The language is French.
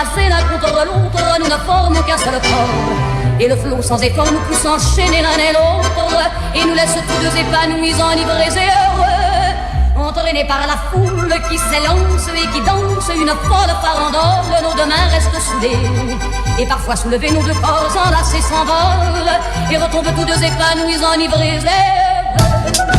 Entrelacés l'un contre l'autre, nous ne formons qu'un seul corps. Et le flot sans effort nous pousse enchaîner l'un et l'autre, et nous laisse tous deux épanouis, enivrés et heureux. Entraînés par la foule qui s'élance et qui danse une folle farandole, nos deux mains restent soudées. Et parfois soulevés, nos deux corps enlacés s'envolent, et retombent tous deux épanouis, enivrés et heureux.